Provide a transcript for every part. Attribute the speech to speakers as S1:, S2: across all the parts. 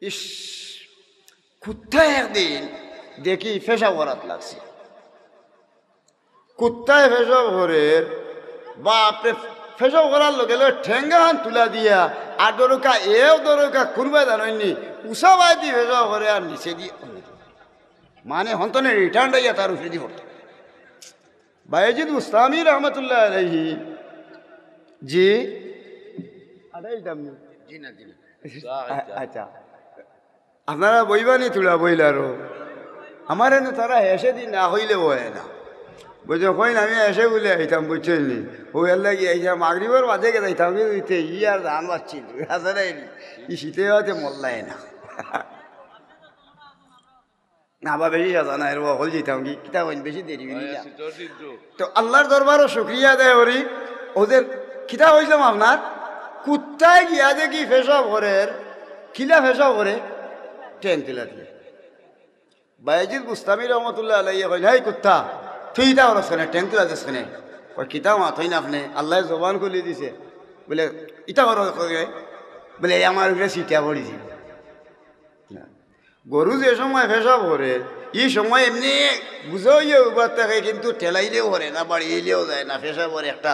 S1: ইস, কুত্তায় একদিন দেখি পেশাব করাত লাগছে। কুত্তায় পেশাব ঘরের বাপরে, পেশাব করার লগে লগে ঠেঙ্গাহান তুলা দিয়া আর দরকা এও দরকা খুরবা জাননি উষা বাই দিয়ে পেশাব করে আর নিচে দিয়ে মানে হন্তনে রিটার্ন হইয়া তার উপরে দিয়ে পড়ত। বায়েজিদ বুস্তামি রহমতুল্লাহ আলাইহি জি আচ্ছা, আপনারা বইবানি তুলা বইলারও আমার এনে তারা হেসে দিন না হইলে বয় না বুঝছো কই না, আমি এসে বলে আইতাম বুঝছেন নি, ও এল্লা গিয়ে আইতাম মাগরিবের মাঝে গে যাইতাম কিন্তু ই আর ধান বাচ্ছিল ই শীতে হতে মল্লায় না না বা বেশি সাজা না এর হল যেতাম কি কিতা বেশি দেরি তো আল্লাহর দরবারও শুক্রিয়া দেয় ওরি ওদের কিতা হইলাম আপনার কুত্তায় গিয়া দেখি পেশাব ঘরের খিলা পেশাব করে ট্রেন তুলা দিয়ে। বায়েজিদ বুস্তামি রহমতুল্লাহ আলাইহি কইল, হাই কুত্তা তুই ইটা করছ কেন, ট্রেন তুলা যাস কেন? ওই কিতা মাথই না আপনি, আল্লাহ জবান খুলে দিছে বলে ইটা কর বলে আমার উপরে সিটা পড়িছি। গরু যে সময় পেশাব করে এই সময় এমনি বুঝাইও উবার থাকে কিন্তু ঠেলাইলেও করে না, বাড়িয়েলেও যায় না, পেশাব করে একটা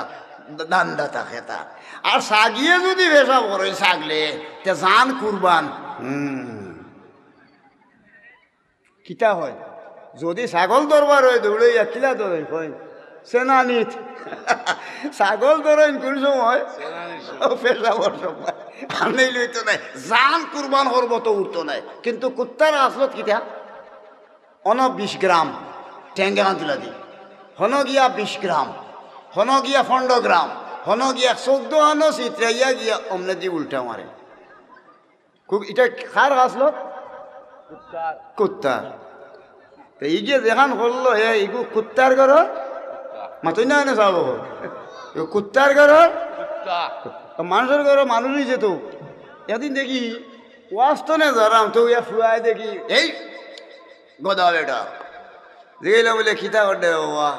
S1: দান্দা থাকে তার। আর সাগিয়ে যদি পেশাব করে সাগলে তে জান কুরবান কিতা হয়। যদি ছাগল দরবার হয় দৌড়াইয়া কিলা দৌড়াই হয় সেনানিত ছাগল দৌড়াইন কোন সময় পেশাবর সময় আনেই লইতো নাই, জান কুরবান করবো তো উঠতো নাই। কিন্তু কুত্তার আসলত কিতা অন 20 গ্রাম ঠেঙ্গা তুলা দি, হন গিয়া 20 গ্রাম, হন গিয়া 15 গ্রাম, হন গিয়া 14 আনো চিত্রাইয়া গিয়া অমনে দি উল্টা মারে। খুব এটা খার আসলত কুত্তার। তো এই যে যেখান করলো হে এইগু কুত্তার ঘর মাতই না এনে চাব কুত্তার ঘর মানুষের ঘর মানুষই যেত। এদিন দেখি ওয়াস্তনে ধরাম তো ইয়া ফুয়াই দেখি এই গদা বেটা দেখলাম বলে খিতা করতে বাবা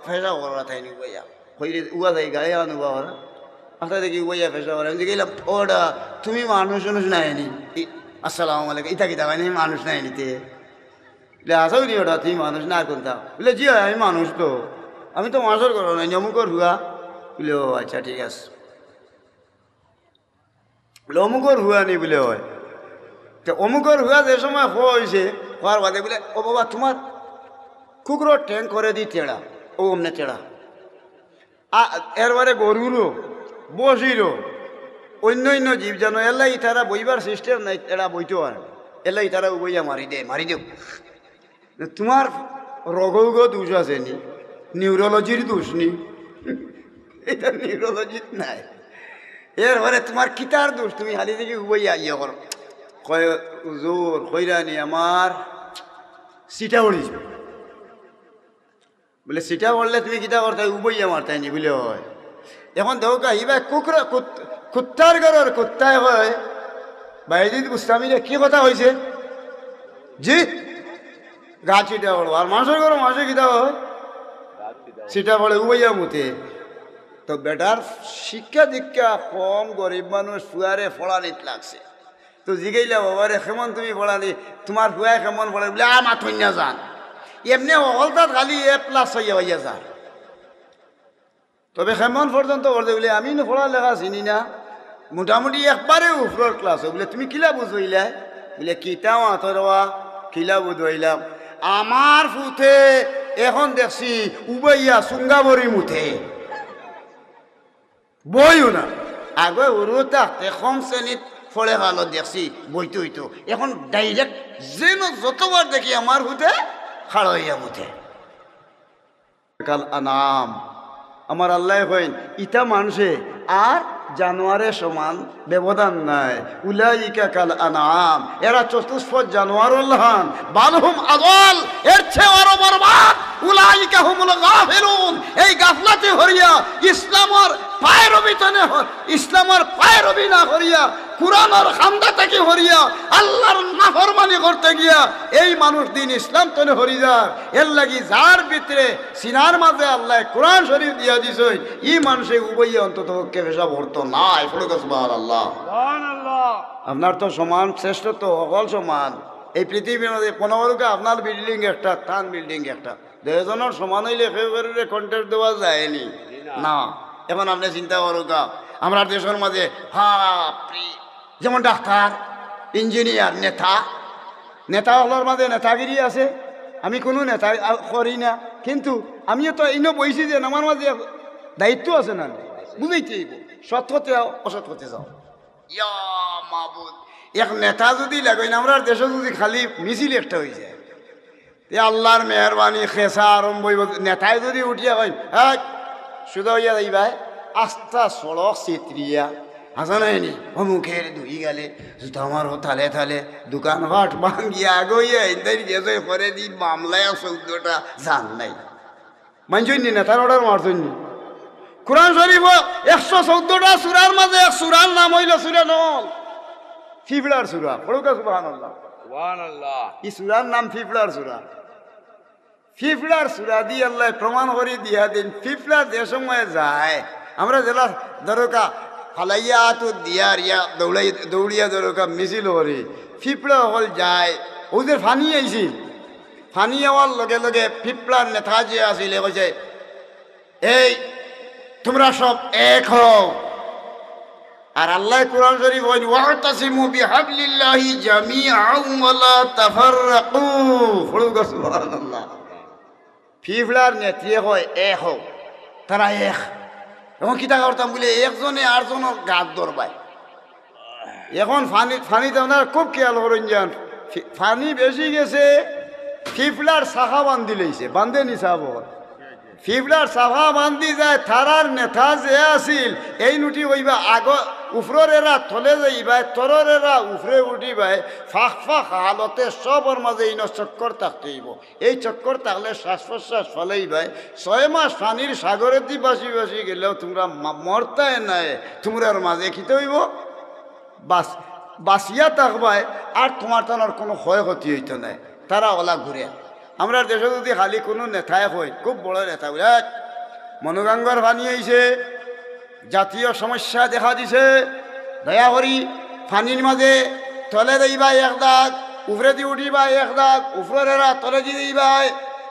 S1: ফেসা করা থাইনি বইয়া হইলে উয়া যাই গায়ে আনুবা ওরা আস্তে দেখি বইয়া ফেসা করা আমি দেখলাম ওটা তুমি মানুষ মানুষ নাইনি, আসসালামু আলাইকুম ইতা কিতা মানে মানুষ নাই নিতে বলে আসো নি ওটা তুমি মানুষ না কোনটা বলে জি হয় আমি মানুষ তো, আমি তো মানুষের করো নাই অমুকর হুয়া বলে ও আচ্ছা ঠিক আছে বলে অমুকর হুয়া নি বলে হয়। তো অমুকর হুয়া যে সময় হয়েছে হওয়ার বাদে বলে ও বাবা তোমার কুকুরো ট্যাঙ্ক করে দি তেড়া ও অমনে তেড়া এরবারে গরুরও বসিরও অন্য অন্য জীব জানো এলাই তারা বইবার সিস্টেম নাই, এরা বইতেও আর এলাই তারা বইয়া মারি দেও। তোমার রোগ দোষ আছে নি, নিউরোলজির দোষ নি, এটা নিউরোলজির নাই। এরপরে তোমার কিতার দোষ, তুমি হালি থেকে বইয়া ইয়ে করো কয় জোর কইরানি আমার সিটা পড়িস বলে সিটা পড়লে তুমি কিতা করতে উবইয়া মারতাই নি বলে হয়। এখন দেখো কাহিবা কুকুরা কুত্তার ঘরের কুত্তায় হয়। বায়েজিদ বুস্তামিরে কি কথা হয়েছে জি গা চিটা পড়বো, আর মানুষের ঘরে মানুষের কিতা হয় সিটা পড়ে উবইয়া মুতে। তো বেটার শিক্ষা দীক্ষা কম, গরিব মানুষ ফুয়ারে ফড়ানিত লাগছে। তো জিগাইলা বাবারে কেমন তুমি ফড়ানি, তোমার ফুয়ায় কেমন ফড়ে বলে মাথন্যা যান এমনি অকলতার খালি A+ হইয়া যান। তবে কেমন পর্যন্ত বলতে বলে আমি পড়া লেখা চিনি না, মোটামুটি একবারে উপরের ক্লাস বলে তুমি কিলা বুঝইলা বলে কিতাও আতরওয়া কিলা বুঝইলাম আমার ফুথে এখন দেখছি উবাইয়া সুঙ্গাবরি মুথে বইও না আগে উড়ো থাকতে কম শ্রেণীত ফলে ভালো দেখছি বইতে হইতো, এখন ডাইরেক্ট যেন যতবার দেখি আমার ফুথে খাড়া হইয়া মুথে। কাল আনাম আমার আল্লাহ কইন ইটা মানুষে আর জানোয়ারের সমান ব্যবধান নাই। উলাইকা কাল আনাম এরা চতুষ্পদ জানোয়ার উল্লাহান বালহুম আদল এর চেয়ে আরো বরবাদ। উলাইকা হুমুল গাফিলুন এই গাফলাতে হরিয়া ইসলামের পায়রবি না করিয়া কুরআনের খান্দা থেকে হরিয়া আল্লাহর নাফরমানি করতে গিয়া এই মানুষ দিন ইসলাম তনে হরি যার এর লাগি যার ভিতরে সিনার মাঝে আল্লাহ কোরআন শরীফ দিয়া দিছে ই মানুষে উভয় অন্তত কে পেশা ভরতো নাই সুবহানাল্লাহ সুবহানাল্লাহ। আপনার তো সমান শ্রেষ্ঠ তো সকল সমান এই পৃথিবীর মধ্যে 15কে আপনার বিল্ডিং একটা থান বিল্ডিং একটা দুজনের সমান হইলে ফেভারে কন্টেস্ট দেওয়া যায়নি না। এখন আপনি চিন্তা করুকা আমরা দেশের মাঝে যেমন ডাক্তার ইঞ্জিনিয়ার নেতা নেতা হলোর মাঝে নেতাগিরি আছে। আমি কোনো নেতা করি না, কিন্তু আমিও তো ইনো বইছি যে আমার মাঝে দায়িত্ব আছে না, বুঝাইতে সৎ হতে যাও অসৎ হতে যাও। ইয়া মাবুদ, এক নেতা যদি লাগাই না আমরা দেশে যদি খালি মিছিল একটা হয়ে যায় আল্লাহর মেহরবানি খেসা আরম্ভ নেতায় যদি উঠিয়া হয় শুধু হইয়া যাইবাই আস্থা সড়ক চিত্রিয়া হাসা নাইনি অমুখের দুই গেলে জুতো আমার থালে থালে দোকানপাট ভাঙ্গিয়া আগইয়া ইন্দাই গেছে করে দিন মামলায় 14টা জান নাই মানছইনি নেতার অর্ডার মারছইনি। কোরআন শরীফ 114টা সূরার মাঝে এক সূরার নাম হইল সূরা নল, ফিফলার সূরা। পড়ুকা সুবহানাল্লাহ সুবহানাল্লাহ। এই সূরার নাম ফিফলার সূরা। ফিফলার সূরা দিয়ে আল্লাহ প্রমাণ করে দিয়া দিন ফিফলা যে সময় যায় আমরা জেলা দরকা ফালাইয়া তো দিয়ার ইয়া দৌড়িয়া দরকা মিছিল করি ফিফলা হল যায় ওদের ফানি আইছি ফানি হওয়ার লগে লগে ফিফলার নেতা যে আসিলে কইছে এই তোমরা সব এক হও। আর আল্লাহ কোরআন শরীফ বলেন ওয়াতাসিমু বিহাবলিল্লাহি জামিআন ওয়া লা তাফাররাকু। পড়ুকা সুবহানাল্লাহ। ফিফলার নেত্রী হয় এক হোক, তারা এক। এখন কিতা করতাম বলে একজনে আটজনের গাত ধরবাই। এখন ফানিতে আপনার খুব খেয়াল করেন যান, ফানি বেশি গেছে ফিফলার শাখা বান্ধি লইছে, বান্ধে নিছাব ফিফলার শাখা বান্ধি যায় থারার নেতা যে আসিল এই নুটি হইবা আগ উফরের এরা থলে যাইবাই তরের এরা উফরে উঠিবাই ফাঁক ফাঁক হালতে সবর মাঝে ইন চক্কর থাকতে হইব। এই চক্কর থাকলে শ্বাস প্রশ্বাস ফলাইবাই 6 মাস পানির সাগরের দি বাসি বাসি গেলেও তোমরা মরতায় নাই তোমরার মাঝে খিতে হইব বাস বাসিয়া থাকবাই আর তোমার তার কোনো ক্ষয়ক্ষতি হইতো নাই। তারা ওলা ঘুরে আমরা দেশে যদি খালি কোনো নেতায় হয় খুব বড় নেতা বলে মনোগঙ্গার পানি আইছে জাতীয় সমস্যা দেখা দিছে দয়া করি পানির মাঝে তলে দিবাই এক দাগ উপরে দিয়ে উঠিবাই এক দাগ উপরেরা তলে দিয়ে দিবাই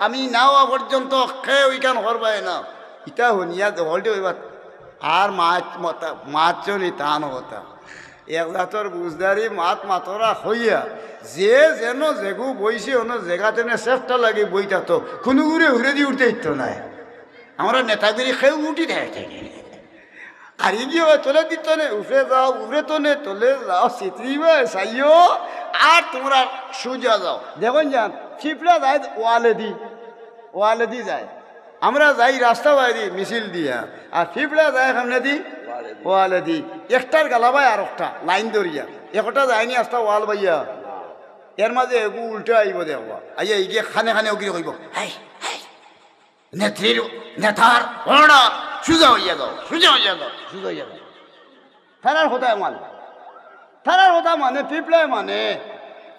S1: আমি নাওয়া পর্যন্ত খেয়ে ওইখান করবাই না ইটা হনিয়া হলটে হইবা আর মাছ চলি টান হতা এক জাতর বুঝদারি মাত মাতরা হইয়া যে যেন যেগু বইছে অন্য জেগাতে চেষ্টা লাগে বইটা তো কোনো ঘুরে ঘুরে দিয়ে উঠতে ইতো নাই। আমরা নেতাগিরি খেয়ে উঠি দেয় থেকে আর গিয়ে তোলে দিত নে উফরে যাও উফরে তো নে তোলে যাও চিত্রিবে চাইও আর তোমরা সুজা যাও। দেখুন যান ফিফলা যায় ওয়ালে দি যায়, আমরা যাই রাস্তা বাইরি মিছিল দিয়া আর ফিফলা যায় সামনে দি ওয়ালে দি একটার গালাবাই আর একটা লাইন ধরিয়া একটা যায়নি আস্তা ওয়াল বাইয়া এর মাঝে এগু উল্টে আইব দেখবা আইয়া এগিয়ে খানে খানে ওগিয়ে কইব নেত্রীর নেতার অর্ডার সুজা হইয়া যাও সুজা হইয়া যাও সুজা হইয়া যাও। থানার কথা মানে পিপলায় মানে,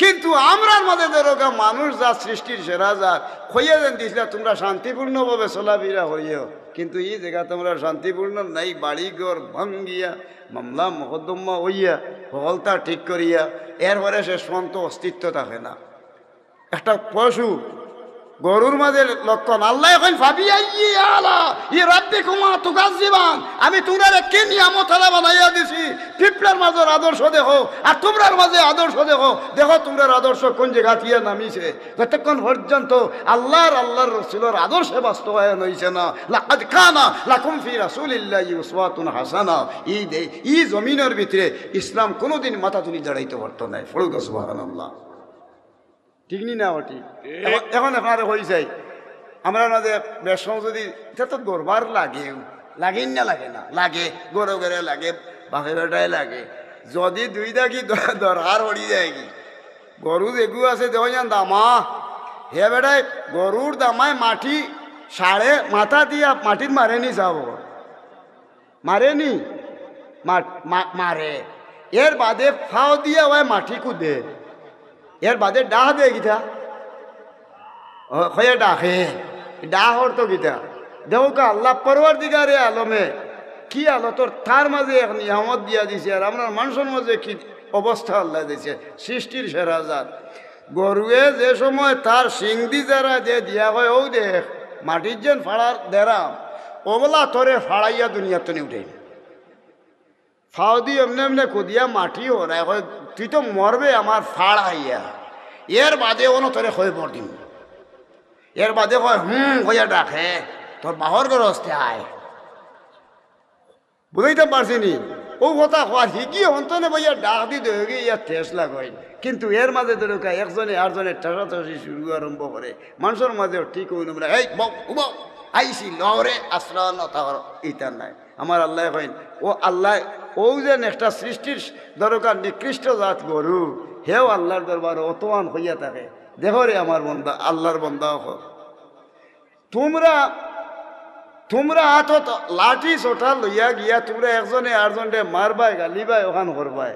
S1: কিন্তু আমরার মাঝে যেরকম মানুষ যা সৃষ্টির সেরা যা হইয়া যেন দিছিল তোমরা শান্তিপূর্ণভাবে চলাফেরা হইও, কিন্তু এই জায়গা তোমরা শান্তিপূর্ণ নাই। বাড়িঘর ভাঙ্গিয়া মামলা মকদ্দমা হইয়া হলতা ঠিক করিয়া এরপরে শেষ পর্যন্ত অস্তিত্ব থাকে না। একটা পশু গরুর মাঝে লক্ষণ আল্লাহ এখন ভাবি আমি তোমরা কি নিয়ামত বানাইয়া দিছি পিপলার মাঝের আদর্শ দেখো আর তোমরার মাঝে আদর্শ দেখো দেখো তোমরার আদর্শ কোন জায়গা দিয়ে নামিছে। যতক্ষণ পর্যন্ত আল্লাহর রসুলের আদর্শে বাস্তবায়ন হইছে না লাকাদ কানা লাকুম ফি রাসূলিল্লাহি উসওয়াতুন হাসানা এই জমিনের ভিতরে ইসলাম কোনোদিন মাথা তুলি দাঁড়াইতে পারতো না। ফড়ুকা সুবহানাল্লাহ। ঠিক নি না ঠিক এখন আপনার হয়ে যায় আমরা মাঝে বেশ যদি এটা তো গরবার লাগেন না লাগে না লাগে গরু গড়ে লাগে বাপে বেটায় লাগে যদি দুই দাগি দরকার হরি যায় কি গরু যেগু আছে দেখো যান দামা হে বেটায় গরুর দামায় মাটি সাড়ে মাথা দিয়া মাটির মারেনি যাব মারেনি মারে এর বাদে ফাও দিয়া ওই মাটি কুদে, এর বাদে ডাহ দে গিতা হয়ে ডাকে, ডাহর তো গিতা দেখো কা আল্লাহ পরওয়ারদিগারে আলমে কি আলো তোর তার মাঝে এক নিয়ামত দিয়া দিছে, আর আপনার মানুষের মাঝে কি অবস্থা আল্লাহ দিছে। সৃষ্টির সেরাজাত গরুয়ে যে সময় তার সিংদি যারা যে দিয়া হয় ও দেখ মাটির যেন ফাড়ার দেরাম ওগুলা তোরে ফাড়াইয়া দুনিয়া তো উঠে ফাও দিয়ে এমনি এমনি কুদিয়া মাটি ওরাই হয় তুই তো মরবে আমার ফাড়াইয়া, এর বাদে ওনো তোরে হয়ে পড়িম, এর বাদে কয় হইয়া ডাকে তোর বাহর গরস্তে আয়। বুঝাইতে পারছি নি ও কথা হওয়ার হিকি অন্তনে বইয়া ডাক দিতে হয়ে গিয়ে ইয়ার ঠেস লাগাই, কিন্তু এর মাঝে ধরে একজনে আটজনে ঠেসাঠেসি শুরু আরম্ভ করে মানুষের মাঝে ঠিক হইল এই বউ আইসি লহরে আশ্রয় ইতার নাই। আমার আল্লাহ কইন ও আল্লাহ ও যেন একটা সৃষ্টির দরকার নিকৃষ্ট জাত গরু, হেও আল্লাহর দরবার অতমান হইয়া থাকে। দেখো রে আমার বন্দা, আল্লাহর বন্দা হোক, তোমরা হাতত লাঠি চোটা লইয়া গিয়া তোমরা একজনে আটজনে মারবাই গালিবাই ওখান করবাই,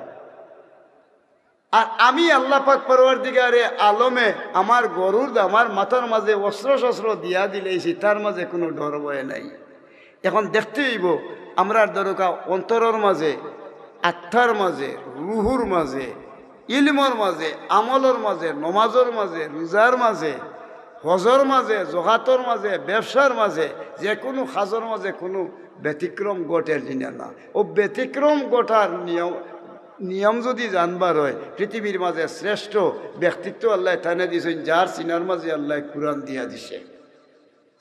S1: আর আমি আল্লাহ পাক পরওয়ারদিগারে আলমে আমার গরুর আমার মাথার মাঝে অস্ত্র শস্ত্র দিয়া দিলেছি, তার মাঝে কোনো ডর ভয় নাই। এখন দেখতে হইব আমরা দরকার অন্তরের মাঝে, আত্মার মাঝে, রুহুর মাঝে, ইলমর মাঝে, আমলের মাঝে, নমাজের মাঝে, রোজার মাঝে, হজর মাঝে, জহাতর মাঝে, ব্যবসার মাঝে, যে কোনো খাজর মাঝে কোনো ব্যতিক্রম ঘটের জিনা না। ও ব্যতিক্রম ঘটার নিয়ম যদি জানবার হয়, পৃথিবীর মাঝে শ্রেষ্ঠ ব্যক্তিত্ব আল্লাহ থানে দিয়েছেন যার সিনার মাঝে আল্লাহ কুরআন দিয়া দিছে।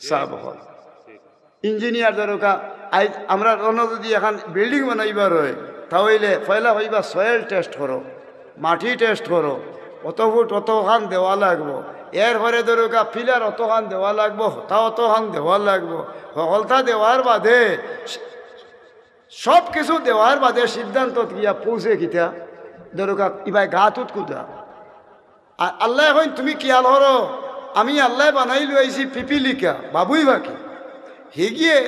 S1: সাব ইঞ্জিনিয়ার দরকার আমরা অন্য যদি এখন বিল্ডিং বানাইবার হয় তাহলে পয়লা হইবা সয়েল টেস্ট করো, মাটি টেস্ট করো, অত ফুট অতখান দেওয়া লাগবো, এরপরে দরকার পিলার অতখান দেওয়া লাগবো, হতা অতখান দেওয়া লাগবো, হলতা দেওয়ার বাদে সব কিছু দেওয়ার বাদে সিদ্ধান্ত গিয়া পৌঁছে কিতা দরকার ইবাই গাতুত কুদা। আর আল্লাহ এখন তুমি কিয়াল হরো আমি আল্লাহ বানাই লইছি পিপিলিকা বাবুই বাকি হিগিয়ে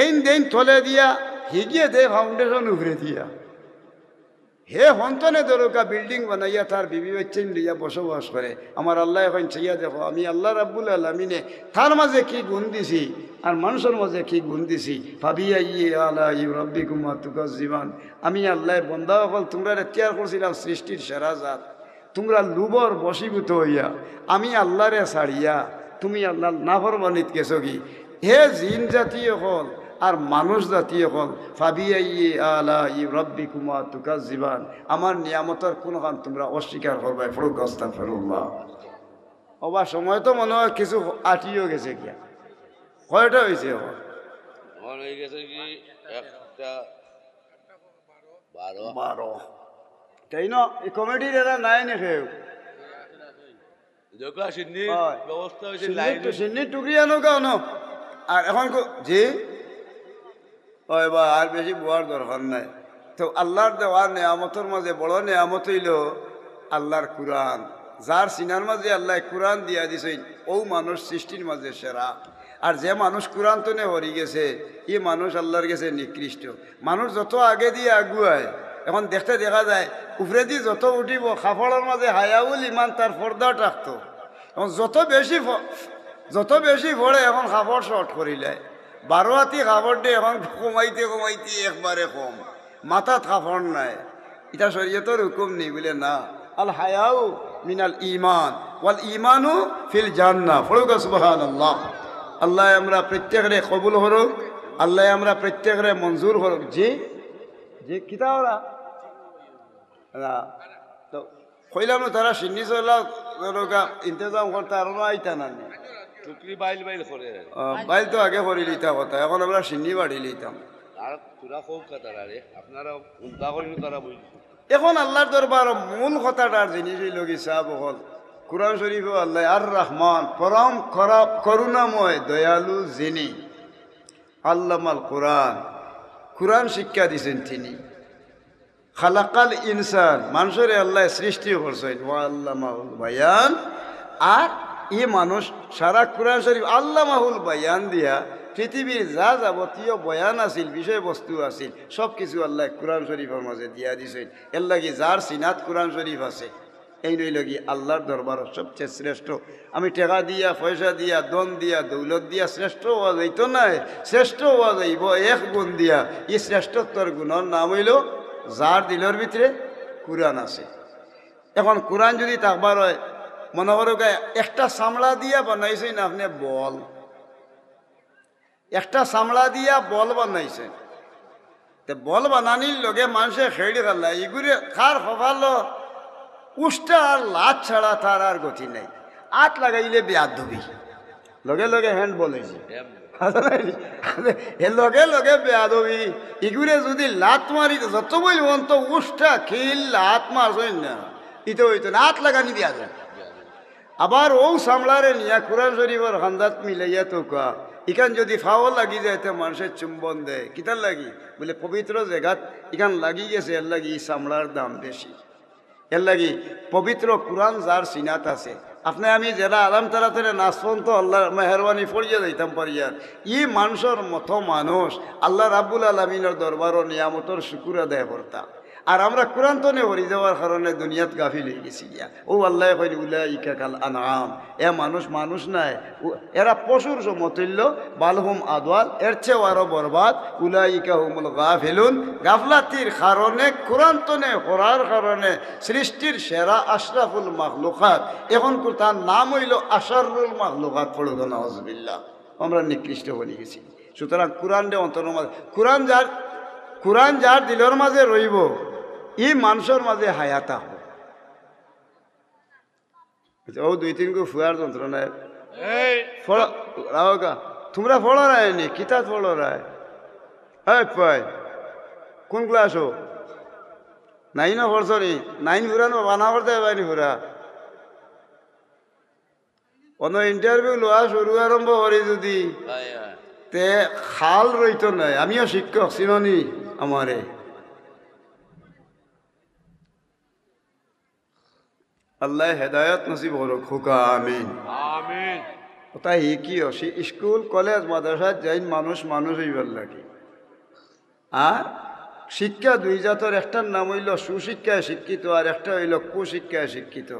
S1: এই দেন থলে দিয়া হিগিয়ে দে ফাউন্ডেশন উভরে দিয়া হে হন্তনে দরকার বিল্ডিং বানাইয়া তার বিবি বাচ্চাইন লইয়া বসবাস করে। আমার আল্লাহ এখন চাইয়া দেখো আমি আল্লাহ রাব্বুল আলামিনে তার মাঝে কি গুণ দিছি আর মানুষের মাঝে কি গুণ দিছি। ভাবিয়া ইয়ে আলা ই রব্বিকুম তুকাজ্জিবান, আমি আল্লাহর বন্দা সকল তোমরা তৈয়ার করছিলাম সৃষ্টির সেরা জাত, তোমরা লুবর বশীভূত হইয়া আমি আল্লাহরে ছাড়িয়া তুমি আল্লাহ নাফরমানিত গেছো কি। হে জিন জাতীয় হল আর মানুষ জাতীয় হল ফাবিয়াইয়ে আলা ই রব্বিকুমা তুকাজ্জিবান, আমার নিয়ামতের কোনখান তোমরা অস্বীকার করবে। ফরুক আস্তাগফিরুল্লাহ। অবা সময় তো মনে হয় কিছু আটিও গেছে কিয়া কয়টা হয়েছে
S2: হয়ে গেছে কি একটা
S1: 12 তাই না। এই কমিটির এরা নাই নেখে
S2: ব্যবস্থা হয়েছে
S1: সিন্নি টুকরি আনো কেন আর এখন জি ওই বা আর বেশি বোয়ার দরকার নাই। তো আল্লাহর দেওয়ার নেয়ামতের মাঝে বড় নেয়ামত হইল আল্লাহর কুরআন। যার সিনার মাঝে আল্লাহ কুরআন দিয়া দিছেন ও মানুষ সৃষ্টির মাঝে সেরা। আর যে মানুষ কুরআন তো নে হরি গেছে এই মানুষ আল্লাহর গেছে নিকৃষ্ট মানুষ। যত আগে দিয়ে আগুয়ায় এখন দেখতে দেখা যায় উপরে দিয়ে যত উঠিব কাপড়ের মাঝে হায়াউল ইমান তার পর্দা টাকতো। এখন যত বেশি পড়ে এখন কাপড় শর্ট করিলে 12 হাতি কাপড় দিয়ে এখন কমাইতে একবারে কম, মাথাত কাপড় নাই। এটা শরীয়তের হুকুম নেই বলে না। আল হায়াউ মিনাল ইমান ওয়াল ইমানু ফিল জান্নাহ। ফরুকা সুবহানাল্লাহ। আল্লাহ আমরা প্রত্যেকরে কবুল হরুক, আল্লাহ আমরা প্রত্যেকরে মঞ্জুর হরুক। জি জি কিতা ওরা না তো কইলাম তারা সিন্নি চলা ইন্তজাম করতে আরো আইতা না
S2: টুকরি বাইল করে
S1: বাইল তো আগে করে লিতা কথা, এখন আমরা সিন্নি বাড়ি লিতাম।
S2: আর তোরা খুব কাতারা রে আপনারা উল্টা করিনি তারা বুঝলি।
S1: এখন আল্লাহর দরবার মূল কথাটার জিনিস হইল কি সাহেব হল কুরআন শরীফ আল্লাহ আর রহমান পরম করুণাময় দয়ালু যিনি আল্লামাল কোরআন, কোরআন শিক্ষা দিছেন তিনি। খালাকাল ইনসান মানুষের আল্লাহ সৃষ্টি করছেন ওয়া আল্লামাহুল বায়ান। আর এই মানুষ সারা কোরআন শরীফ আল্লামাহুল বায়ান দিয়া পৃথিবীর যা যাবতীয় বয়ান আছিল বিষয়বস্তু আছিল সব কিছু আল্লাহ কোরআন শরীফের মাঝে দিয়া দিছেন। এর লাগি যার সিনাত কোরআন শরীফ আছে এই নই লাগি আল্লাহর দরবার সবচেয়ে শ্রেষ্ঠ। আমি টাকা দিয়া পয়সা দিয়া দন দিয়া দৌলত দিয়া শ্রেষ্ঠ হওয়া যাইত নাই, শ্রেষ্ঠ হওয়া যাইব এক গুণ দিয়া। এই শ্রেষ্ঠত্বর গুণর নাম হইল যার দিলের ভিতরে কোরআন আছে। এখন কোরআন যদি থাকবার হয়, মনে করো একটা চামড়া দিয়া বানাইছেন আপনি বল, একটা চামড়া দিয়া বল বানাইছেন। তে বল বানানির লগে মানুষে খেড়ি ফেলা এগুলি কার হফালো উষ্টা আর লাত ছাড়া তার আর গতি নাই। আট লাগাইলে বেয়াদ ধবি লগে লগে হ্যান্ড বলেছে লগে লগে বেয়াদ হবি। এগুলো যদি লাত মারি যত বলব তো উষ্টা খিল লাত মারছই না, ইতো হইতো না, আট লাগানি দিয়া যায়। আবার ও সামলারে নিয়া কোরআন শরীফের হান্দাত মিলাইয়া তো কা ইখান যদি ফাও লাগি যায় তো মানুষের চুম্বন দেয়। কিতার লাগি বলে পবিত্র জায়গাত ইখান লাগি গেছে, এর লাগি চামড়ার দাম বেশি। এর লাগি পবিত্র কোরআন যার সিনাত আছে, আপনি আমি যারা আরাম তাড়াতাড়ি নাচপন তো আল্লাহর মেহরবানি পড়িয়া যাইতাম পারিয়ার। ই মানুষের মতো মানুষ আল্লাহ রাব্বুল আলামিনের দরবারও নিয়ামতর শুকুর আদায় করতাম। আর আমরা কোরআন তো হরি যাওয়ার কারণে দুনিয়াত গাফিল হয়ে গেছি গিয়া। ও আল্লাহ কইল উলাইকা কাল আনআম, এ মানুষ মানুষ নাই, এরা পশুর সমতুল্য, বালহুম আদওয়াল, এর চেয়েও আরো বরবাদ। উলাইকা হুমুল গাফিলুন, গাফলাতির কারণে কোরআন তো হরার কারণে সৃষ্টির সেরা আশরাফুল মাখলুকাত, এখন তার নাম হইল আশারুল মাখলুকাত। পড়ুক নাউজুবিল্লাহ, আমরা নিকৃষ্ট হয়ে গেছি। সুতরাং কোরআন দে অন্তর মাঝে কোরআন যার দিলের মাঝে রইব ই মানুষের মাঝে হায়াতা হোক। ও দুই তিন গো ফুয়ার যন্ত্রণায় তোমরা ফলো রায়নি কিতাব ফলো রায়। হ্যাঁ পাই কোন ক্লাস হো? নাইনও পড়ছনি? নাইন ফুরানো বানা করতে পারিনি ফুরা। অন্য ইন্টারভিউ লোৱা শুরু আরম্ভ করি যদি তে খাল রইত নাই। আমিও শিক্ষক চিননি আমারে। আল্লাহ হেদায়ত নসিব হল খোকা, আমিন আমিন। ওটা কি স্কুল কলেজ মাদ্রাসাত যাই মানুষ মানুষ হইবার লাগে। আর শিক্ষা দুই জাতর, একটার নাম হইল সুশিক্ষায় শিক্ষিত আর একটা হইল কুশিক্ষায় শিক্ষিত।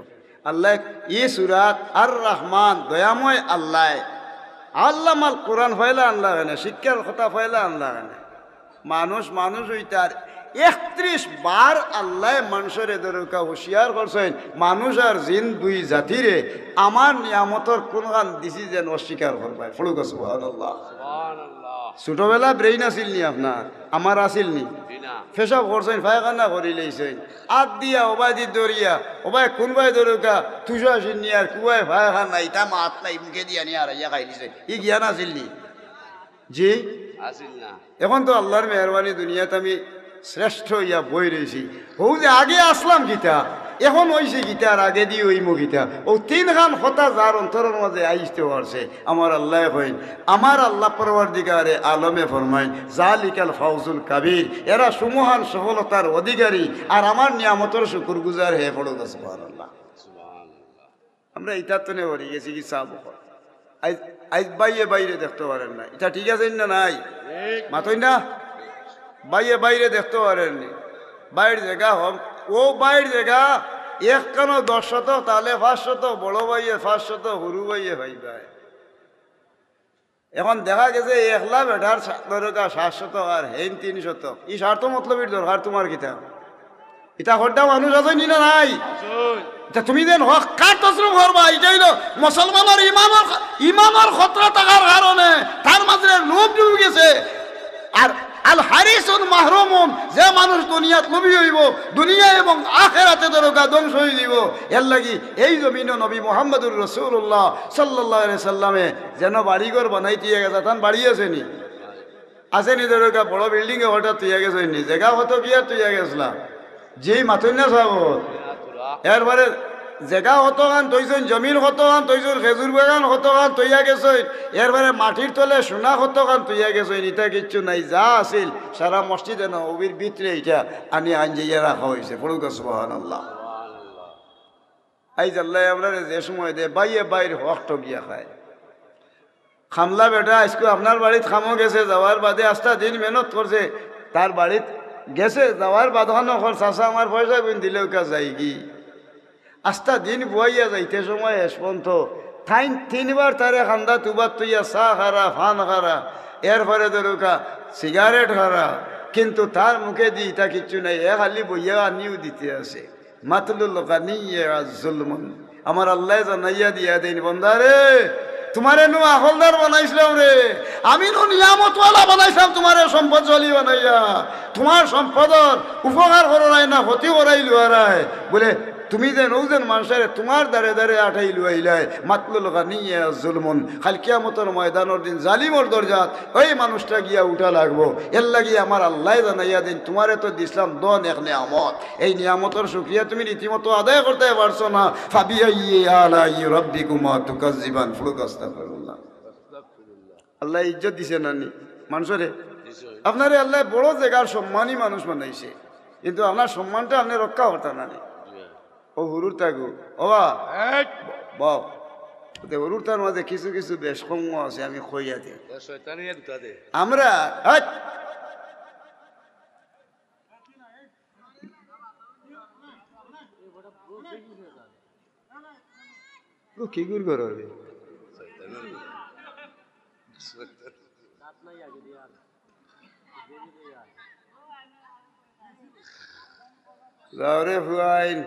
S1: আল্লাহ ই সুরাত আর রহমান দয়াময় আল্লাহ আল্লাহ মাল কোরআন ফয়লা আনলা কেনে, শিক্ষার কথা ফয়লা আনলা কেনে। মানুষ মানুষ হইতার 31 বার আল্লাহ মানুষের এদেরকা হুঁশিয়ার করছেন, মানুষ আর জিন দুই জাতিরে আমার নিয়ামতর কোন গান দিছি যেন অস্বীকার করবাই। ফলুক সুবহানাল্লাহ। ছোটবেলা ব্রেইন আসিল নি আপনার? আমার আসিল নি? ফেসব করছেন, ফায়খানা করি লইছেন, আত দিয়া ওবাই দি দরিয়া ওবাই কোনবাই দরকা তুষা আসিল নি আর কুয়াই ফায়খান নাই তা মাত নাই মুখে দিয়া নি আর ইয়া খাই দিছে। ই জ্ঞান আসিল নি? জি আসিল না। এখন তো আল্লাহর মেহরবানি দুনিয়াতে আমি শ্রেষ্ঠ ইয়া বই রয়েছি। ও যে আগে আসলাম গীতা, এখন হইছে গীতার আগে দিয়ে ওইমো গীতা। ও তিনখান কথা যার অন্তরের মাঝে আইসতে পারছে আমার আল্লাহ হইন, আমার আল্লাহ পরওয়ারদিগারে আলমে ফরমাইন জালিকাল ফাউজুল কাবীর, এরা সুমহান সফলতার অধিকারী আর আমার নিয়ামতের শুকুর গুজার হে পড়ো। সুবহানাল্লাহ। আমরা এটা তো নে হরি গেছি কি চাব আজ বাইরে বাইরে দেখতে পারেন না, এটা ঠিক আছে না? নাই মাতই না, বাইরে বাইরে দেখতে পারেননি। বাইর জায়গা হোক ও বাইর জায়গা এক কেন 10 শতক তাহলে 500, বড় বাইয়ে 500, সরু বাইয়ে ভাই ভাই। এখন দেখা গেছে 1 লাখ বেটার দরকার 700 আর হেন 300। এই স্বার্থ মতলবের দরকার তোমার কিতা? এটা হড্ডা মানুষ আছে নি না নাই? তুমি যেন হক কার তসরুফ করবা, এটাই তো মুসলমানের ইমানের খতরা থাকার কারণে তার মাঝে লোভ ডুবে গেছে। আর আল হারিসুন মাহরুমুন, যে মানুষ দুনিয়াত লোভী হইব দুনিয়া এবং আখিরাতে দরকার ধ্বংস হয়ে দিব। এর লাগি এই জমিন নবী মুহাম্মদুর রাসূলুল্লাহ সাল্লাল্লাহু আলাইহি সাল্লামে যেন বাড়িঘর বানাইতে গেছে, তান বাড়ি আসেনি? আসেনি? দরকার বড় বিল্ডিং এ হঠাৎ তুইয়া গেছেনি, জায়গা হতো কি আর তুইয়া গেছিলা যেই মাথুই না চাব। এরপরে জায়গা হতগান তৈছেন, জমিন হতগান তৈছেন, খেজুর বাগান হতগান তৈয়া গেছেন, এরপরে মাটির তলে সোনা হতগান তৈয়া গেছেন। এটা কিচ্ছু নাই, যা আছিল সারা মসজিদে নবীর ভিতরে এটা আনি আইন যাইয়া রাখা হয়েছে। পড়ুক সুবহানাল্লাহ। আইজ আল্লাহ আমরা যে সময় দে বাইয়ে বাইর হক ঠকিয়া খায়। খামলা বেটা আজকে আপনার বাড়িতে খামো গেছে, যাওয়ার বাদে 8টা দিন মেহনত করছে, তার বাড়িত গেছে, যাওয়ার বাদখানো খর চাষা আমার পয়সা বিন দিলেও কা যাই কি 8টা দিন বুয়াইয়া যাইতে সময় এসপন্ত থাইন 3বার তারে খান্দা তুবার তুইয়া চা খারা ফান খারা এরপরে ধরুকা সিগারেট খারা, কিন্তু তার মুখে দি তা কিচ্ছু নাই, এ খালি বইয়া আনিও দিতে আছে। মাতলুল গানিয়া জুলমুন, আমার আল্লাহ জানাইয়া দিয়া দেন বন্দারে তোমারে নু আহলদার বানাইছিলাম রে, আমি নু নিয়ামতওয়ালা বানাইছিলাম তোমারে সম্পদশালী বানাইয়া, তোমার সম্পদর উপকার করাই না ক্ষতি করাই লুয়ারাই বলে তুমি যে নৌজেন মানুষের তোমার দ্বারে দ্বারে আঠাই লুয়াইলাই। মাতলুল গানিয়া জুলমুন, খাল কিয়ামতের ময়দানের দিন জালিমর দরজাত ওই মানুষটা গিয়া উঠা লাগবো। এর লাগি আমার আল্লাহ জানাইয়া দিন তোমারে তো দিছিলাম দন এক নিয়ামত, এই নিয়ামতের শুকরিয়া তুমি রীতিমতো আদায় করতে পারছো না। ফাবিআইয়ি আলাই রাব্বিকুমা তুকাজ্জিবান, ফুরুক আস্তাগফিরুল্লাহ। আল্লাহ ইজ্জত দিছে নানি মানুষরে, আপনারে আল্লাহ বড় জায়গার সম্মানী মানুষ বানাইছে, কিন্তু আপনার সম্মানটা আপনি রক্ষা করতে নানি। ও হুরুর থাকু ওবা বাও হুরুর তার মাঝে কিছু কিছু বেশ কম আছে, আমি খইয়া দিই আমরা কি গুর করো রে ফুয়াইন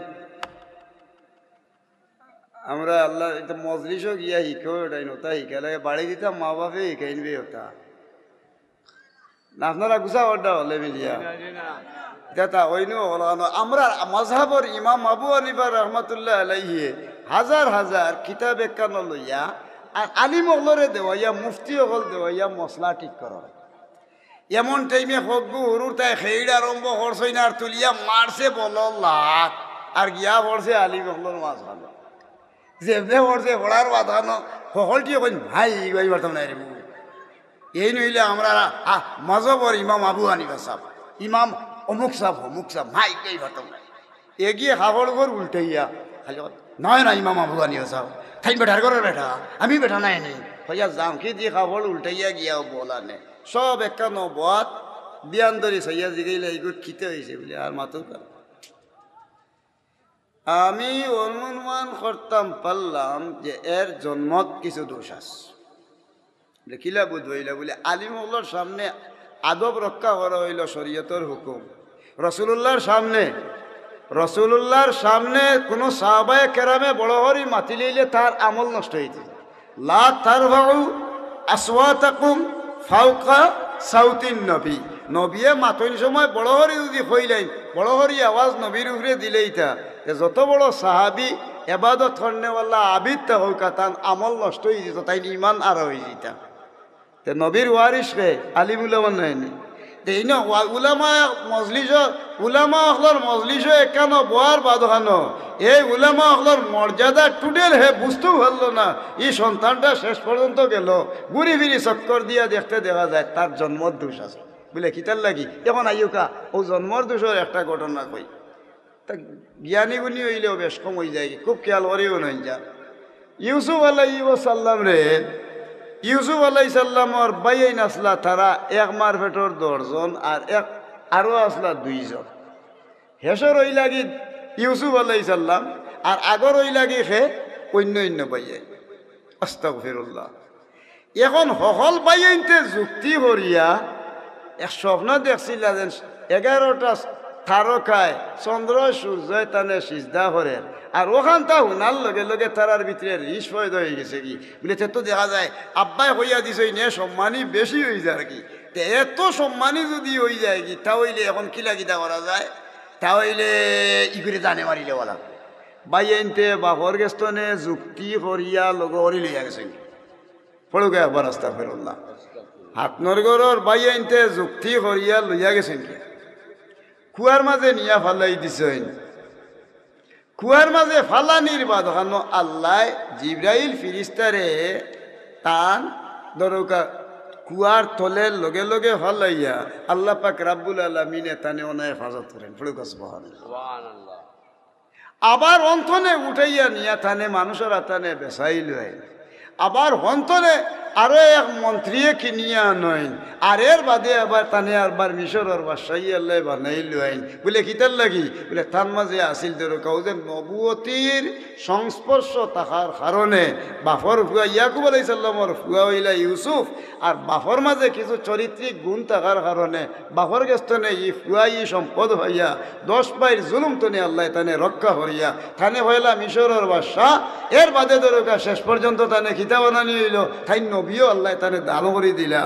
S1: আমরা আল্লাহ এটা মজলিসও গিয়া শিখেও ওটাই নতা শিখালে বাড়ি দিতাম মা বাপে শিখাইনবে ওটা না, আপনারা গুছা ওটা হলে মিলিয়া এটা হইনো হলানো। আমরা মজহাবর ইমাম আবু হানিফা রহমতুল্লাহ আলাইহি হাজার হাজার কিতাব একান লইয়া আর আলিম অগলরে দেওয়াইয়া মুফতি অগল দেওয়াইয়া মশলা ঠিক করা, এমন টাইমে হকবু হরুর তাই খেইড আরম্ভ করছই না আর তুলিয়া মারছে বল লাখ আর গিয়া পড়ছে আলিম অগলর মাছ ভালো যেমনে পড়ছে পড়ার বাধানো সকলটিও কইন ভাই গাই পারতাম না রে, এই নইলে আমরা মজহবর ইমাম আবু হানিফা সাহেব ইমাম অমুক সাহেব ভাই গাই পারতাম না, এগিয়ে খাবর ঘর উল্টাইয়া খালি নয় না ইমাম আবু হানিফা সাহেব খাই বেটার ঘরের বেটা আমি বেটা নাই নি হইয়া যাম কি দিয়ে খাবর উল্টাইয়া গিয়া বলা নে সব একটা নবাদ বিয়ান ধরি সইয়া জিগাইলে এইগুলো খিতে হয়েছে বলে আর মাতো আমি অনুমান করতাম পারলাম যে এর জন্মত কিছু দোষ আছে, দেখিলা বুধ হইলা বলে আলিমুল্লাহর সামনে আদব রক্ষা করা হইল শরীয়তের হুকুম। রসুল্লাহর সামনে কোনো সাহাবায়ে কেরামে বড় হরি মাতি লইলে তার আমল নষ্ট হইতে, লা তারফাউ আসওয়াতাকুম ফাওকা সাউতিন নবী, নবিয়ে মাতইন সময় বড় হরি যদি হইলেন বড় হরি আওয়াজ নবীর উপরে দিলেই তা যত বড় সাহাবি এবাদত করনেওয়ালা আবিদটা হোক তার আমল নষ্ট হয়ে যেত, তাই ইমান আর হয়ে যেত। তে নবীর ওয়ারিস রে আলিম উলামা নাইনি এই না উলামা অখলর মজলিস একানো বোয়ার বাদখানো এই উলামা অখলর মর্যাদা টুডেল হে বুঝতেও পারলো না, এই সন্তানটা শেষ পর্যন্ত গেল ঘুরি ফিরি চক্কর দিয়া দেখতে দেখা যায় তার জন্মর দোষ আছে বলে কিতার লাগি। এখন আইকা ও জন্মর দোষের একটা ঘটনা কই, তা জ্ঞানী গুণী হইলেও বেশ কম হয়ে যায়, খুব খেয়াল করেও নয় যা। ইউসুফ আলাইসাল্লাম রে ইউসুফ আলাইসাল্লামর বাইন আসলা তারা এক মার পেটর 10 জন আর আরো আসলা 2 জন, হেসর ওই লাগি ইউসুফ আলাইসাল্লাম আর আগর ওই লাগি সে অন্য বাইয়াই আস্তাগফিরুল্লাহ। এখন সকল বাইনতে যুক্তি করিয়া এক স্বপ্ন দেখছিল যেন 11টা তারকায় চন্দ্র সূর্য তানে সিজদা করে আর ওখান তা হুনার লগে লগে তারার ভিতরে রিস পয়দা হয়ে গেছে কি বলে তো দেখা যায় আব্বাই হইয়া দিছে নে সম্মানী বেশি হয়ে যায় আর কি, এত সম্মানী যদি হয়ে যায় কি তাহলে এখন কিলা কিতা করা যায়, তাহলে ই করে জানে মারিলে বলা বাই আনতে বাপর গেস্তনে যুক্তি করিয়া লগ হরি লইয়া গেছে পড়ুকে একবার আস্তাগফিরুল্লাহ। হাতনর গরর বাই আনতে যুক্তি করিয়া লইয়া গেছেন কি কুয়ার মাঝে নিয়া ফালাই দিছেন, কুয়ার মাঝে ফালানির বাদখানো আল্লাহ জিব্রাইল ফিরিস্তারে তান দরকা কুয়ার তলের লগে লগে ফালাইয়া আল্লাহ পাক রাব্বুল আলামিনে তানে ওনায় হেফাজত করেন পড়ুক সুবহানাল্লাহ। আবার অন্তনে উঠাইয়া নিয়া থানে মানুষের আতানে বেসাইল হয়, আবার অন্তরে আরো এক মন্ত্রীয়ে কিনিয়া আনইন আর এর বাদে আবার তানে আরবার মিশরের বাদশাহী আল্লাহ বানাইল আইন বলে কিতার লাগি বলে তার মাঝে আসিল দরকার যে নবুয়তির সংস্পর্শ থাকার কারণে বাফর ফুয়া ইয়াকুব আলাইহিস সালামর ফুয়া হইলা ইউসুফ আর বাফর মাঝে কিছু চরিত্রিক গুণ থাকার কারণে বাফর গেস্তনে ই ফুয়া ই সম্পদ হইয়া 10 বাইর জুলুম তনে আল্লাহ তানে রক্ষা করিয়া থানে হইলা মিশরের বাদশাহ এর বাদে দরকার শেষ পর্যন্ত তানে খিতা বানানি হইল তাই নবীও আল্লাহ তানে দান করে দিলা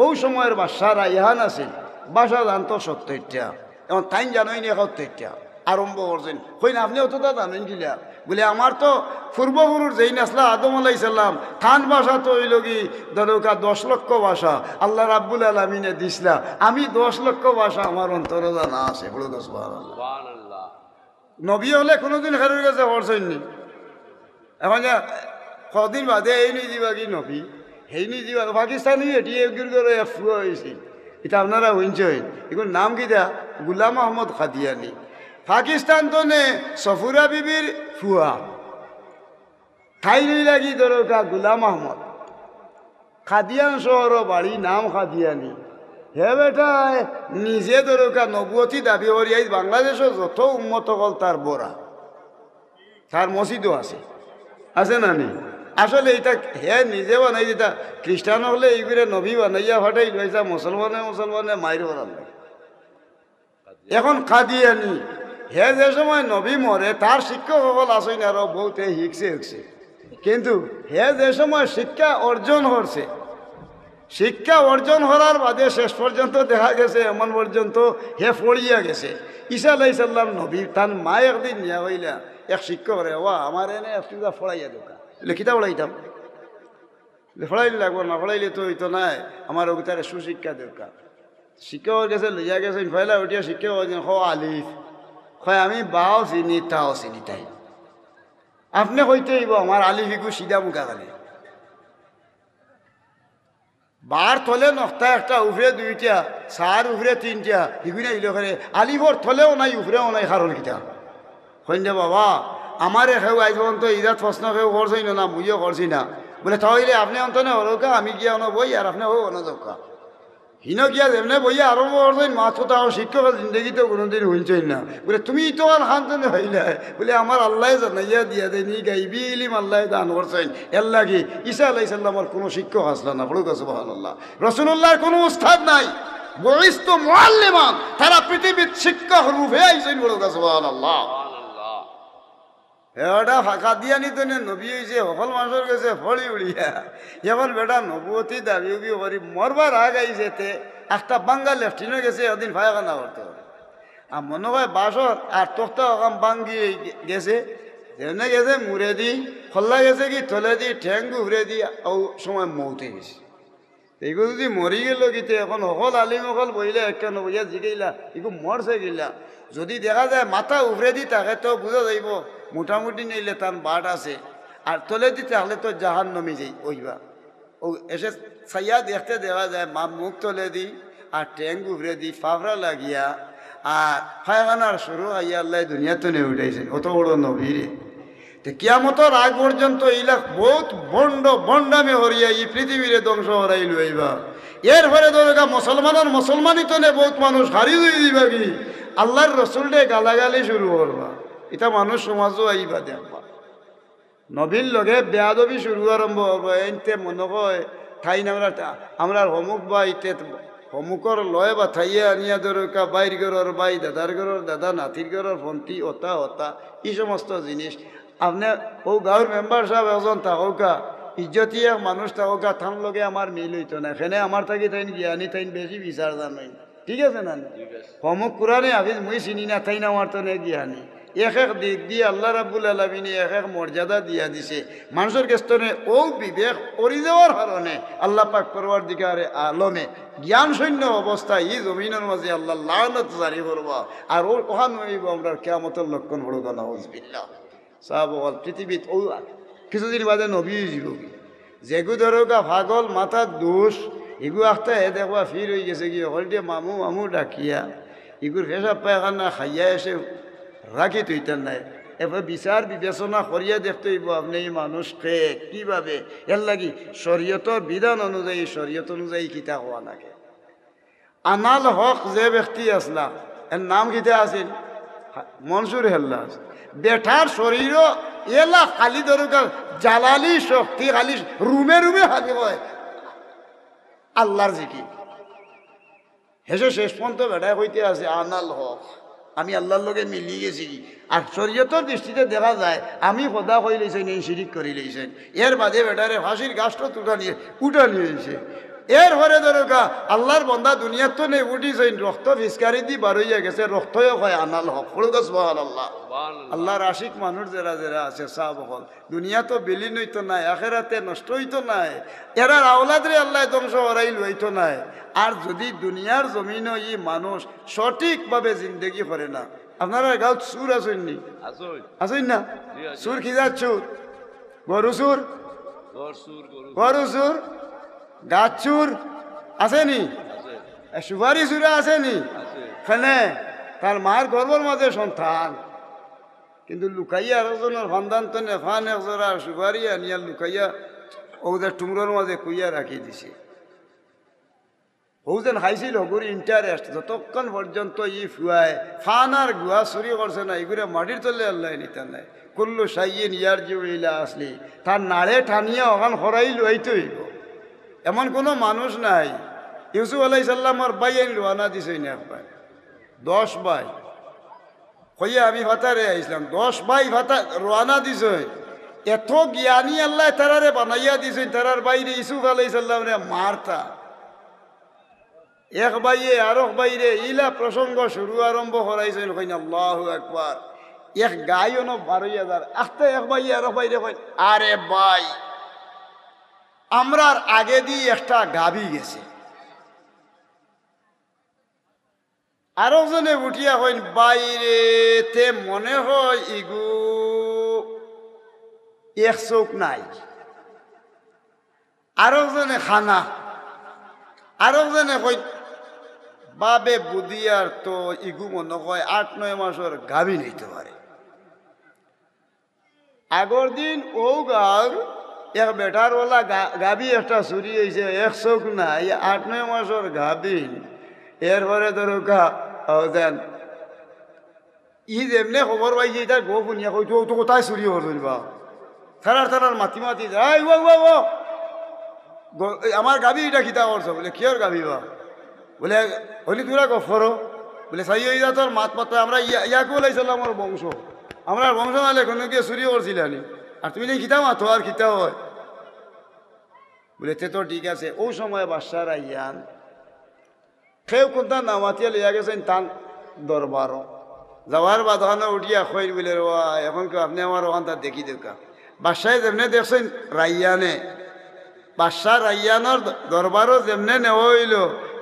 S1: ওই সময়ের বাদশাহরা ইহান আছিল বাসা জানতো 70টা এবং তাই জানোই নি 71টা আরম্ভ করছেন কই না আপনি অতটা জানেন কিলা বলে আমার তো পূর্বপুরুষ যেই নাসলা আদম আলাইহিস সালাম খান ভাষা তো হইল কি দরকার 10 লক্ষ ভাষা আল্লাহ রাব্বুল আলামিনে দিছলা আমি 10 লক্ষ ভাষা আমার অন্তরে জানা আছে বলে সুবহানাল্লাহ
S2: সুবহানাল্লাহ
S1: নবী হলে কোনোদিন কারোর কাছে পড়ছেননি এখন কদিন বাদে এই নি দিবা কি নবী সেই নি দিবা পাকিস্তানি এটি একগুর করে ফুয়া হয়েছে এটা আপনারা হইছেন এগুলোর নাম কি দা গুলাম আহমদ কাদিয়ানি পাকিস্তান তো নে সফুরা বিবির ফুয়া খাই নই লাগি দরকার গুলাম আহমদ খাদিয়ান শহর বাড়ি নাম খাদিয়ানি হে বেটা নিজে দরকার নবুয়তি দাবি করিয়াই বাংলাদেশের যত উন্মত হল তার বড়া তার মসজিদও আছে না নি আসলে এটা হে নিজে বানাই যেটা খ্রিস্টান হলে এইগুলো নবী বানাইয়া ফাটাই লইছা মুসলমানে মাইর বলার লাগে এখন কাদিয়ানি হে যে সময় নবী মরে তার শিক্ষক সকল আসেন আরো বহুতে শিখছে কিন্তু হে যে সময় শিক্ষা অর্জন করছে শিক্ষা অর্জন করার বাদে শেষ পর্যন্ত দেখা গেছে এমন পর্যন্ত হে পড়িয়া গেছে ঈসা আলাইহিস সালাম নবী তার মা একদিন নিয়া হইলা এক শিক্ষক রে ওয়া আমার এনে একটু ফড়াইয়া দোকা বলে কিতা পড়াইতাম ফড়াইলে লাগবো না ফড়াইলে তো হইতো নাই আমার ওটারে সুশিক্ষা দরকার শিক্ষক গেছে লইয়া গেছে ফেলা উঠিয়া শিক্ষক হ আলিফ হয় আমি বাও চিনি তাও চিনি তাই আপনি কইতে হইব আমার আলিফিকু সিধা মুখা খালি বার থলে নখতা একটা উফরে 2টা সার উফরে 3টা এগুলো ইলো করে আলিফর থলেও নাই উফরেও নাই কারণ কিতা হইন্দে বাবা আমার কেউ আজ পর্যন্ত ইজাত প্রশ্ন কেউ করছই না মুইও করছি না বলে তাহলে আপনি অন্তনে হরকা আমি গিয়া অন বই আর আপনি হোক অনদকা হিন গিয়া যেমনে বইয়া আরম্ভ করছেন মাত্র তো আমার শিক্ষক জিন্দগিতে কোনোদিন হইছেন না বলে তুমি তো আর খানতনে হইলে বলে আমার আল্লাহ জানাইয়া দিয়া দেয়নি গাইবি ইলিম আল্লাহ দান করছেন এর লাগে ঈসা আলাইহিস সালামের কোনো শিক্ষক আসলো না বলে সুবহানাল্লাহ রাসূলুল্লাহর কোনো উস্তাদ নাই বুইস্তু মুআল্লিমান তারা পৃথিবীর শিক্ষক রূপে আইছেন বলে সুবহানাল্লাহ এটা ফাঁকা দিয়া নিত নবী হয়েছে সকল মানুষের কাছে ফড়ি উড়িয়া এখন বেটা নবুয়তি দাবি উবি করি মরবার আগ আইছে তে একটা বাঙ্গা লেফটিনে গেছে ওদিন ফায়খানা করতে আর মনে হয় বাসর আর তোখটা ওখান বাঙ্গি গেছে যেমনে গেছে মুড়ে দি খোল্লা গেছে কি থলে দি ঠ্যাং ঘুরে দি ও সময় মৌতে গেছে এইগুলো যদি মরি গেল কিতে এখন সকল আলিম সকল বইলে একটা নবইয়া জিগাইলা এগুলো মরছে গিলা যদি দেখা যায় মাথা উভরে দি তাকে তো বুঝা যাইব মোটামুটি নিলে তার বাট আছে আর তলে দিতে হলে তো জাহান নমি যাই ওইবা ও এসে ছাইয়া দেখতে দেখা যায় মা মুখ তলে দি আর ট্যাং উভরে দি ফাফড়া লাগিয়া আর ফায়খানার শুরু আইয়া আল্লাহ দুনিয়াতে নিয়ে উঠাইছেন অত বড় নবীরে তো কিয়ামতর আগ পর্যন্ত এইলাক বহুত বন্ডামে হরিয়া এই পৃথিবীরে ধ্বংস হরাই লইবা এরপরে দরকার মুসলমানই তো নে বহুত মানুষ হারি দিয়ে দিবা কি আল্লাহর রসুলটে গালাগালি শুরু করবা এটা মানুষ সমাজও আইবা দেখবা নবীর লগে বেয়াদবি শুরু আরম্ভ হবো এনতে মনে হয় ঠাই আমরা হমুক বা ইতে হমুকর লয় বা ঠাইয়ে আনিয়া দরকার বাইর ঘরের বাই দাদার ঘরের দাদা নাতির ঘরের ফন্তি ওতা এই সমস্ত জিনিস আপনি ও গাঁর মেম্বার সাহেব এজন থাকা ইজ্জতীয় মানুষ থাকা থান লগে আমার মিল হইতো না এখানে আমার থাকি তাইন জ্ঞানী তাইন বেশি বিচার জানাই ঠিক আছে না হমুক কোরআনে হাফিজ মুই চিনি না তাইন আমার তো নে জ্ঞানী এক দিক দিয়ে আল্লাহ রাব্বুল আলামিনে এক মর্যাদা দিয়া দিছে মানুষের কেস্তনে ও বিবেক করি যাওয়ার কারণে আল্লাহ পাক পরওয়ারদিগারে আলমে জ্ঞান শূন্য অবস্থায় এই জমিনের মাঝে আল্লাহ লানত জারি করবা আর ওখান হইব আমরা কিয়ামতের লক্ষণ হলো না নাউযুবিল্লাহ সাহাব পৃথিবীত ও কিছুদিন বাদে নবী যাব যেগু ধরকা পাগল মাথার দোষ এগু আখতা হে দেখবা ফির হয়ে গেছে কি হলটে মামু ডাকিয়া এগুর পেশাব পায়খানা খাইয়া এসে রাখি তুইতার নাই এবার বিচার বিবেচনা করিয়া দেখতে হইব আপনি এই মানুষকে কিভাবে এর লাগি শরীয়তর বিধান অনুযায়ী শরীয়ত অনুযায়ী কিতা হওয়া নাকে। আনাল হক যে ব্যক্তি আসলা এর নাম কিতা আছিল মনসুর হেল্লাস। বেঠার শরীরও এলা খালি দরকার জালালি শক্তি খালি রুমে রুমে খালি হয় আল্লাহর জিকির। হেসে শেষ পর্যন্ত বেটায় হইতে আছে আনাল হক, আমি আল্লাহর লগে মিলিয়ে গেছি। আর শরীয়তের দৃষ্টিতে দেখা যায় আমি খোদা হয়ে লইছেন এই শিরিক করে লইছেন। এর বাদে বেটারে ফাঁসির গাছটা উঠা নিয়েছে। এর পরে দরকার আল্লাহর বন্দা দুনিয়ার তো নেই উঠিছেন, রক্ত ফিসকারি দি বার হইয়া গেছে, রক্তও হয় আনাল হক। আল্লাহ আল্লাহর আশিক মানুষ যারা যারা আছে সব হল দুনিয়া তো বিলীন হইতো নাই, আখেরাতে নষ্ট হইতো নাই, এরা আওলাদরে আল্লাহ ধ্বংস হরাই লইতো নাই। আর যদি দুনিয়ার জমিনও ই মানুষ সঠিকভাবে জিন্দগি করে না, আপনারা গাঁত সুর আসেননি আসেন না? সুর খিজার চুর, গরু সুর, গরু সুর, গাছ চুর আসেনি, সুপারি চুরা আসেনি। খেলে তার মার গর্বর মাঝে সন্তান, কিন্তু লুকাইয়া আরেকজনের সন্তান তো নেফান একজোড়া সুপারি আনিয়া লুকাইয়া ওদের টুমরোর মাঝে কুইয়া রাখি দিছে। ওজন খাইছিল হগুর ইন্টারেস্ট যতক্ষণ পর্যন্ত ই ফুয়ায় ফান আর গুয়া চুরি করছে না, এগুলো মাটির তলে আল্লাহ নিতে নাই। কুল্লু সাইয়েন ইয়ার জিউলা আসলি, তার নাড়ে টানিয়া ওখান হরাই লইতে হইব। এমন কোনো মানুষ নাই। ইউসুফ আলাই সাল্লামর বাই আইন রোয়ানা দিছে না একবার 10 ভাই হইয়া আমি ভাতারে আইসলাম 10 ভাই ভাতা রোয়ানা দিছে। এত জ্ঞানী আল্লাহ তারারে বানাইয়া দিছে, তারার বাইরে ইউসুফ আলাই সাল্লাম রে মারতা এক বাইয়ে আরক বাইরে ইলা প্রসঙ্গ শুরু আরম্ভ করাইছেন। কইন আল্লাহু আকবার। এক গায়ও ন 12,000 আস্তে এক বাইয়ে আরক বাইরে কইন আরে ভাই আমরার আগে দিয়ে একটা গাবি গেছে। আরো জনে উঠিয়া কইন বাইরে তে মনে হয় ইগু এক চোখ নাই। আরো জনে খানা, আরো জনে কইন বাবে বুদিয়ার তো ইগু মনে হয় 8-9 মাসের গাবি নিতে পারে। আগর দিন ও গাঁর এক বেটার ওলা গাবি একটা চুরি হয়েছে, এক চোখ নাই, 8-9 মাসের গাবি। এরপরে দরকা দেন ই যেমনে খবর পাইছে তার গো শুনিয়া কইতো তো কোথায় চুরি হবা থারার মাতি মাতি যায় আমার গাবি এটা খিতা করছো বলে কিয়র গাবি বা বলে হলি তোরা গফর বলে চাই যা তোর মাত মাত্র আমরা ইয়াকে ওলাইছিলাম আমার বংশ, আমরা বংশ নালে কোনো গিয়ে চুরি করছিলানি আর তুমি খিতা মাতো আর খিতা হয় বলে তে তো ঠিক আছে। ও সময় বাদশার আইয়ান কেউ কোনটা নামাতিয়া লইয়া গেছেন তান দরবারও যাওয়ার বাদ ওখানে উঠিয়া খৈর বলে এখন কেউ আপনি আমার ওখানটা দেখি দেখা। বাদশায় যেমনে দেখছেন রাইয়ানে, বাদশাহ রাইয়ানোর দরবারও যেমনে নেওয়া হইল,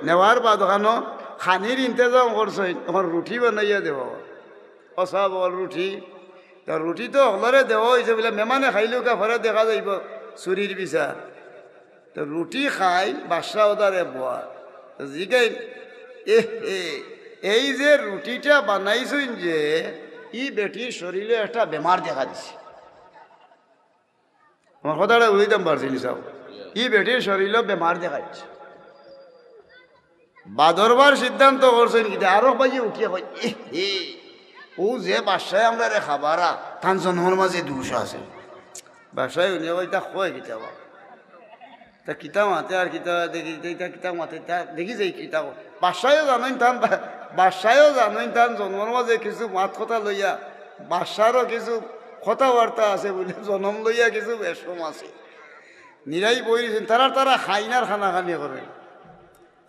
S1: নেওয়ার বাদ ওখানো খানির ইন্তজাম করছেন, তখন রুটি বানাইয়া দেওয়া অসা বল রুটি। তো রুটি তো হলরে দেওয়া হয়েছে বলে মেমানে খাইলেও কাফারে দেখা যাইব চুরির বিচার। তো রুটি খাই বাদশাহ ওদারে বোয়া জিগাই এই যে রুটিটা বানাইছেন যে ই বেটির শরীরে একটা বেমার দেখা দিছে। আমার কথাটা বুঝিতাম পারছিলি সব, ই বেটির শরীরে বেমার দেখাচ্ছে। বাদরবার সিদ্ধান্ত করছেন কি আরো বাজে উঠিয়া হয় ও যে বাসায় আমরা রে খাবারা তান জন্মর মাঝে দুষ আছে। বাসায় উনি ওইটা কয় কিতাবা তা কিতা মাতে আর কিতা দেখি কিতা মাতে তা দেখি যাই কিতা বাসায়ও জানেন তান, বাসায়ও জানেন তান জন্মর মাঝে কিছু মাত কথা লইয়া বাসারও কিছু কথাবার্তা আছে বলে জন্ম লইয়া কিছু বেশম আছে। নিরাই বইছেন তারা খাইনার খানা খানি করে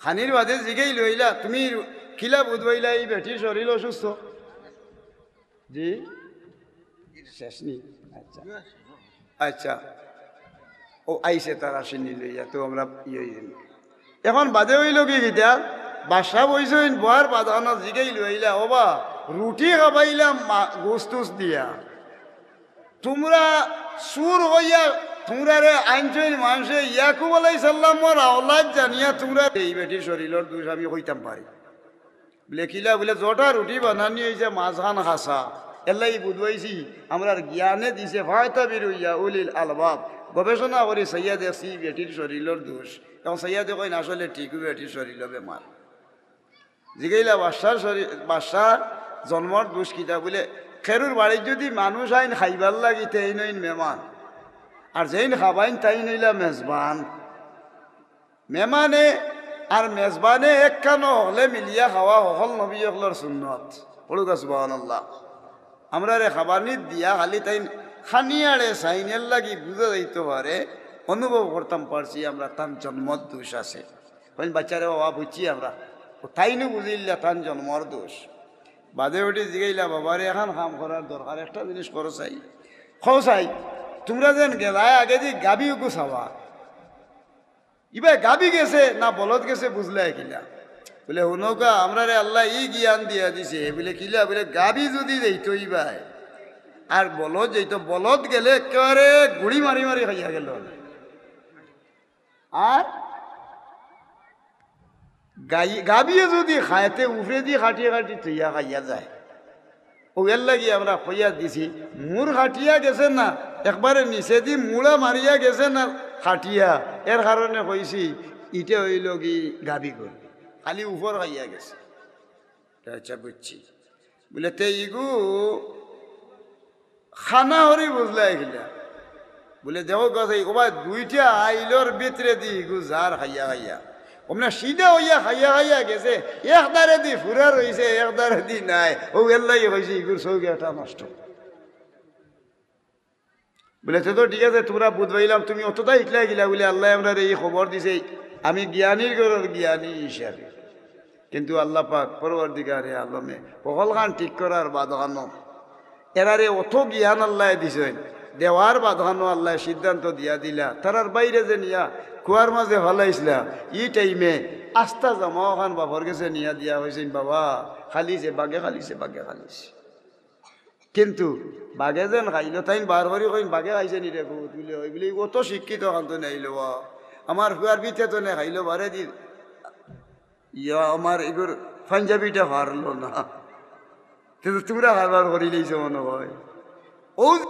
S1: খানির বাদে জিগেই লইলা তুমি খিলা বুধবাইলা এই বেটির শরীর অসুস্থ জি শেষ নি। আচ্ছা আচ্ছা ও আইসে তারা চিনি লইয়া তো আমরা এখন বাদে হইল কি গীতা বাসা বইছেন বহার বাদানো জিগেই লইলা ও বা রুটি খাবাইলাম গোস টুস দিয়া তোমরা সুর হইয়া তোমরা রে আইনছইন মানুষে ইয়াকুব আলাইহিস সালামর আওলাদ জানিয়া তোমরা এই বেটির শরীরের দোষ আমি হইতাম পারি বলে কিলা বলে জটা রুটি বানানি হয়েছে মাঝখান খাসা এল্লাই বুধবাইছি আমরা জ্ঞানে দিছে ফায়তা বিরুইয়া উলিল আলবাব গবেষণা করি সাইয়া দেখছি বেটির শরীরের দোষ এবং সাইয়া দেখো আসলে ঠিকও বেটির শরীর বেমার জিগাইলা বাদশার জন্মর দোষ কিতা বলে খেরুর বাড়ির যদি মানুষ আইন খাইবার লাগি তাই নইন মেমান আর যেইন খাবাইন তাই নইলা মেজবান মেমানে আর মেজবানে এক কানো হলে মিলিয়া খাওয়া হল নবী হলর সুন্নত পড়ুকা সুবহানাল্লাহ আমরা রে খাবার নিত দিয়া খালি তাই খানিয়াড়ে সাইনের লাগি বুঝে যাইতে পারে অনুভব করতাম পারছি আমরা তার জন্মর দোষ আছে বাচ্চারে বাবা বুঝছি আমরা তাইনু বুঝিল্লা তার জন্মর দোষ বাদে উঠে জিগাইলা বাবারে এখন কাম করার দরকার একটা জিনিস করো চাই খাও চাই তোমরা যেন গেলায় আগে যে গাবি উকু চাওয়া ইবা গাবি গেছে না বলদ গেছে বুঝলে কিলা বলে হুনকা আমরা রে আল্লাহ ই জ্ঞান দিয়া দিছে বলে কিলা বলে গাবি যদি যাইতো ইবাই আর বলদ যাইতো বলদ গেলে একেবারে গুড়ি মারি মারি খাইয়া গেল আর গাবিয়ে যদি খাইতে উফরে দিয়ে খাটিয়ে খাটি তৈয়া খাইয়া যায় ও এর লাগি আমরা খইয়া দিছি মুর খাটিয়া গেছে না একবারে নিচে দি মুড়া মারিয়া গেছে না খাটিয়া এর কারণে কইছি ইটে হইল কি গাবি গল খালি উপর খাইয়া গেছে আচ্ছা বুঝছি বলে তে ইগু খানা হরি বুঝলা এগুলা বলে দেখো কথা ওবার দুইটা আইলর ভিতরে দি ইগু জার খাইয়া খাইয়া ওমনা সিধা হইয়া খাইয়া খাইয়া গেছে একদারে দি ফুরা রয়েছে একদারে দি নাই ও এল্লাই হয়েছে ইগুর চৌকি একটা নষ্ট বলে তো ঠিক আছে তোমরা বুঝবাইলাম তুমি অতটা ইকলাই গিলা বলে আল্লাহ আমরা এই খবর দিছে আমি জ্ঞানীর ঘরের জ্ঞানী হিসাবে কিন্তু আল্লাহ পাক পরবর্তীকারে আলমে পহল খান ঠিক করার বাদখানো এরারে অত জ্ঞান আল্লাহ দিছেন দেওয়ার বাদখানো আল্লাহ সিদ্ধান্ত দিয়া দিলা তারার বাইরে যে নিয়া কুয়ার মাঝে ভালাইছিলা ই টাইমে আস্থা জমা খান বাবার কাছে নিয়া দিয়া হয়েছে বাবা খালিছে বাগে খালিছে বাগে খালিছে কিন্তু বাগে যেন খাইল তাই বার করি কইন বাগে খাইছে নি রে বুঝলে ওই বলে অত শিক্ষিত খান্ত নাইল আমার কুয়ার পিঠে তো নে খাইল বারে দি ইয়া আমার এগুর পাঞ্জাবিটা হারলো না কিন্তু তোমরা হারবার করি লইছ মনে হয় ও